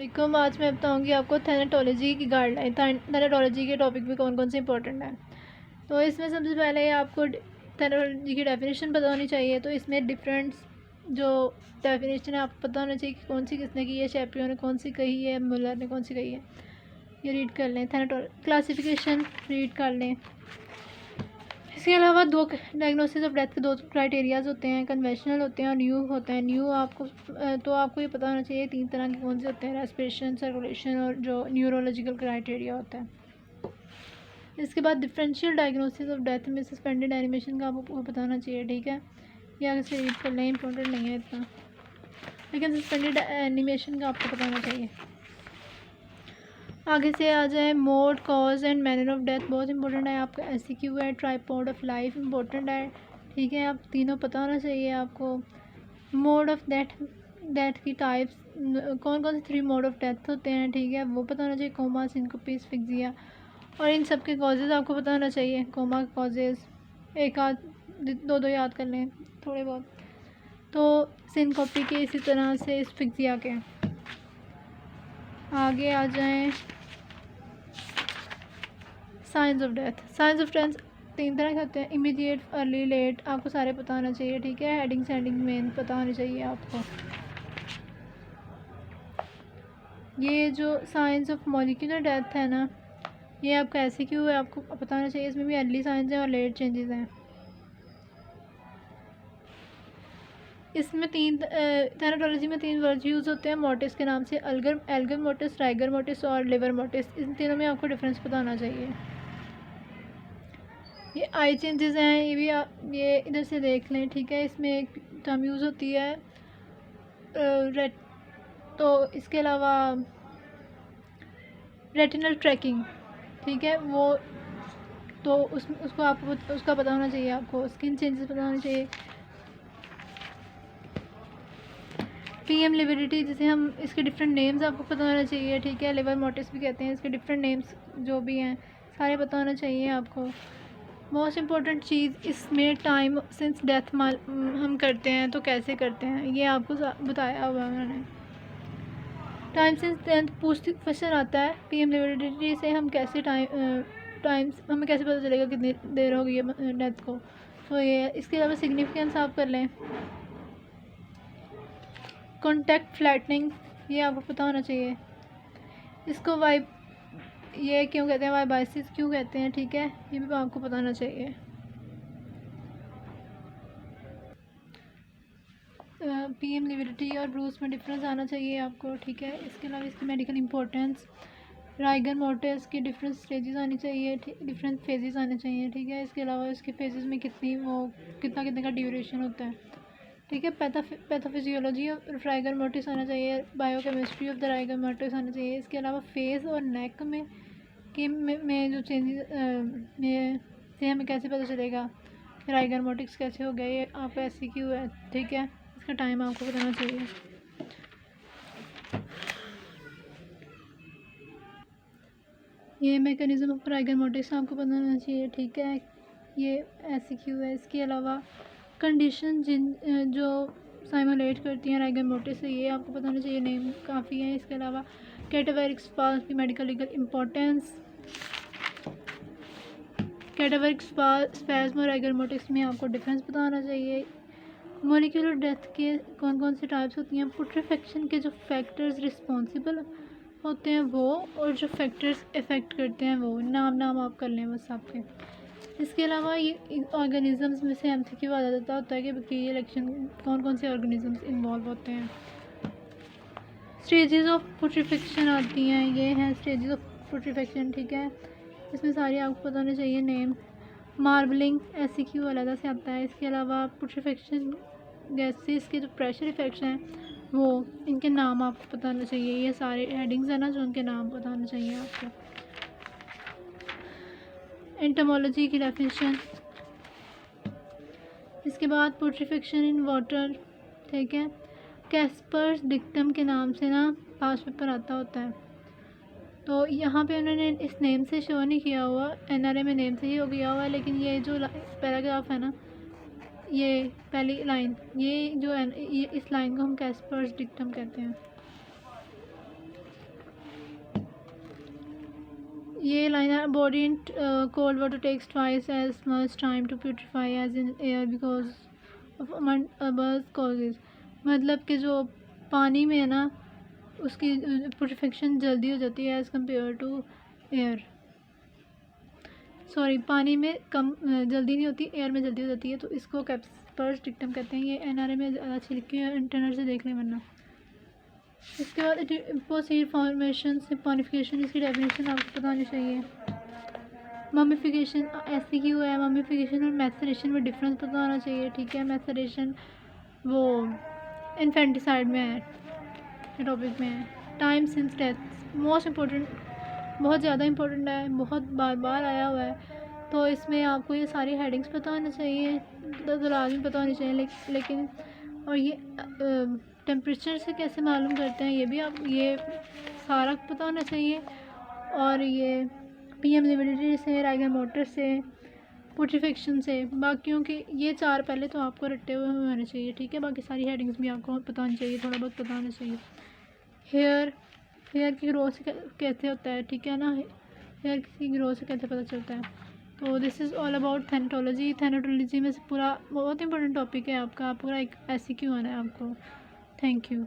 देखो आज मैं बताऊंगी आपको थैनेटोलॉजी की गाइडलाइन। थैनेटोलॉजी के टॉपिक में कौन कौन से इंपॉर्टेंट हैं। तो इसमें सबसे पहले आपको थैनेटोलॉजी की डेफिनेशन पता होनी चाहिए। तो इसमें डिफरेंट जो डेफिनेशन है आपको पता होना चाहिए कि कौन सी किसने की है, शेपियो ने कौन सी कही है, मुलर ने कौन सी कही है। ये रीड कर लें। क्लासिफिकेशन रीड कर लें। इसके अलावा दो डायग्नोसिस ऑफ डेथ के दो क्राइटेरियाज होते हैं, कन्वेंशनल होते हैं और न्यू होते हैं। न्यू आपको तो आपको ये पता होना चाहिए तीन तरह के कौन से होते हैं, रेस्पिरेशन, सर्कुलेशन और जो न्यूरोलॉजिकल क्राइटेरिया होता है। इसके बाद डिफरेंशियल डायग्नोसिस ऑफ डेथ में सस्पेंडेड एनिमेशन का आपको पता होना चाहिए। ठीक है, ये आगे से रीड कर लें, इंपॉर्टेंट नहीं है इतना, लेकिन सस्पेंडेड एनिमेशन का आपको पता होना चाहिए। आगे से आ जाए mode, cause and manner of death, बहुत इंपॉर्टेंट है आपका। एससीक्यू है, ट्राइपॉड ऑफ लाइफ इंपॉर्टेंट है। ठीक है, आप तीनों पता होना चाहिए आपको। मोड ऑफ डेथ की टाइप्स, कौन कौन से 3 मोड ऑफ डेथ होते हैं, ठीक है, वो पता होना चाहिए। कोमा, सिनकोपी, एस्फिक्सिया, और इन सब के कॉजेज़ आपको पता होना चाहिए। कोमा के कॉजेज़ एक आध दो याद कर लें थोड़े बहुत। तो सिनकोपी के इसी तरह से एस्फिक्सिया के। आगे आ जाएं science of death. Science of death 3 तरह के होते हैं, इमीडिएट, अर्ली, लेट, आपको सारे पता होना चाहिए। ठीक है, हेडिंग सेंडिंग मेन पता होनी चाहिए आपको। ये जो साइंस ऑफ मॉलिक्यूलर डेथ है ना, ये आपका ऐसे क्यों है, आपको पता होना चाहिए। इसमें भी अर्ली साइंस है और लेट चेंजेस हैं। इसमें थैनेटोलॉजी में 3 वर्ड यूज़ होते हैं मोटिस के नाम से, एल्गर मोटिस, राइगर मोटिस और लिवर मोटिस। इन तीनों में आपको डिफरेंस पता होना चाहिए। ये आई चेंजेस हैं, ये भी आप ये इधर से देख लें। ठीक है, इसमें एक टर्म यूज़ होती है रेट, तो इसके अलावा रेटिनल ट्रैकिंग, ठीक है, वो तो उसको आपको उसका पता होना चाहिए आपको। स्किन चेंजेस पता होना चाहिए। पीएम लिविडिटी, जिसे हम इसके डिफरेंट नेम्स आपको पता होना चाहिए। ठीक है, लिवर मोटिस भी कहते हैं, इसके डिफरेंट नेम्स जो भी हैं सारे पता होना चाहिए आपको। मोस्ट इम्पॉर्टेंट चीज़ इसमें टाइम सिंस डेथ हम करते हैं तो कैसे करते हैं, ये आपको बताया हुआ उन्होंने। टाइम सिंस डेथ पूछती क्वेश्चन आता है पीएम लिविडिटी से, हम कैसे टाइम हमें कैसे पता चलेगा कितनी देर हो गई है डेथ को। तो ये इसके अलावा सिग्निफिकेंस आप कर लें। कॉन्टैक्ट फ्लैटनिंग, ये आपको पता होना चाहिए। इसको ये क्यों कहते हैं, वाइबाइसिस क्यों कहते हैं, ठीक है, ये भी आपको पता होना चाहिए। पीएम लिविडिटी और ब्रूस में डिफरेंस आना चाहिए आपको। ठीक है, इसके अलावा इसकी मेडिकल इंपॉर्टेंस, राइगर मोटिस की डिफरेंट स्टेजेस आनी चाहिए, डिफरेंट फेजेस आने चाहिए। ठीक है, इसके अलावा इसके फेजेस में कितना कितने का ड्यूरेशन होता है। ठीक है, पैथोफिजियोलॉजी ऑफ राइगर मोटिस आना चाहिए, biochemistry of the rigor mortise आना चाहिए। इसके अलावा फेस और नेक में जो चेंजेस में से हमें कैसे पता चलेगा राइगर मोटिस कैसे हो गया, ये आप ऐसे क्यों है। ठीक है, इसका टाइम आपको बताना चाहिए। ये मैकेनिज्म ऑफ राइगर मोटिस आपको पता होना चाहिए। ठीक है, ये ऐसे क्यों है। इसके अलावा कंडीशन जो साइमुलेट करती हैं राइगर मोटिस से, ये आपको पता होना चाहिए, नेम काफ़ी है। इसके अलावा कैटावेरिक स्पास की मेडिकल लीगल इम्पोर्टेंस, कैटावेरिक स्पैज्म और राइगर मोटिस में आपको डिफरेंस पता होना चाहिए। मॉलिक्यूलर डेथ के कौन कौन से टाइप्स होती हैं, पुट्रेफेक्शन के जो फैक्टर्स रिस्पॉन्सिबल होते हैं वो, और जो फैक्टर्स इफ़ेक्ट करते हैं वो, नाम आप कर लें बस आपके। इसके अलावा ये ऑर्गेनिज़म्स में से एमसीक्यू आ जाता होता है कि बैक्टीरियल एक्शन कौन कौन से ऑर्गेनिज़म्स इन्वॉल्व होते हैं। स्टेजेस ऑफ पुट्रीफिक्शन आती हैं, ये हैं स्टेजेस ऑफ पुट्रीफिक्शन। ठीक है, इसमें सारी आपको पता होने चाहिए नेम। मार्बलिंग एमसीक्यू अलग से आता है। इसके अलावा पुट्रीफिक्शन गैसेस के जो प्रेशर इफेक्ट्स हैं वो, इनके नाम आपको पता होना चाहिए। ये सारे हेडिंग्स हैं ना जो उनके नाम पता होने चाहिए आपको। एंटोमोलॉजी की डेफिनेशन, इसके बाद पुट्रीफिक्शन इन वाटर। ठीक है, कैस्पर्स डिक्टम के नाम से ना पास पेपर आता होता है, तो यहाँ पे उन्होंने इस नेम से शो नहीं किया हुआ, एनआरए में नेम से ही हो गया हुआ है, लेकिन ये जो पैराग्राफ है ना, ये पहली लाइन, ये जो है ये इस लाइन को हम कैस्पर्स डिक्टम कहते हैं। ये लाइन है, body in cold water takes twice as much time to purify as in air because of others causes. मतलब कि जो पानी में है ना उसकी प्यूरिफिकेशन जल्दी हो जाती है as compare to air. Sorry, पानी में कम जल्दी नहीं होती, एयर में जल्दी हो जाती है। तो इसको कैप्सपर्स डिक्टम कहते हैं। ये एनआरए में अच्छी लिखी है, इंटरनेट से देख लें वरना। इसके बाद इम्पोसिट फॉर्मेशन सिम्पॉनिफिकेशन, इसकी डेफिनेशन आपको पता होनी चाहिए। ममिफिकेशन ऐसी क्यों है, ममिफिकेशन और मैथरेशन में डिफरेंस पता होना चाहिए, ठीक है। मैथरेशन वो इन्फेंटिसाइड में है, टॉपिक में है। Time since death most important, बहुत ज़्यादा इम्पोर्टेंट है, बहुत बार बार आया हुआ है। तो इसमें आपको ये सारी हेडिंग्स पता होनी चाहिए, लाजमी पता होनी चाहिए। लेकिन और ये टेम्परेचर से कैसे मालूम करते हैं ये भी आप ये सारा पता होना चाहिए। और ये पीएम लिमिडिटी से, राइगर मोटर से, पुट्रीफिकेशन से, बाकियों के ये 4 पहले तो आपको रट्टे हुए होने चाहिए, ठीक है। बाकी सारी हेडिंग्स भी आपको पता होनी चाहिए, थोड़ा बहुत पता होना चाहिए। हेयर की ग्रोथ से कैसे होता है, ठीक है ना, हेयर की ग्रोथ से कैसे पता चलता है। तो दिस इज़ ऑल अबाउट थैनेटोलॉजी। थैनेटोलॉजी में से पूरा बहुत इंपॉर्टेंट टॉपिक है आपका, पूरा एक ऐसी क्यों आना है आपको। Thank you.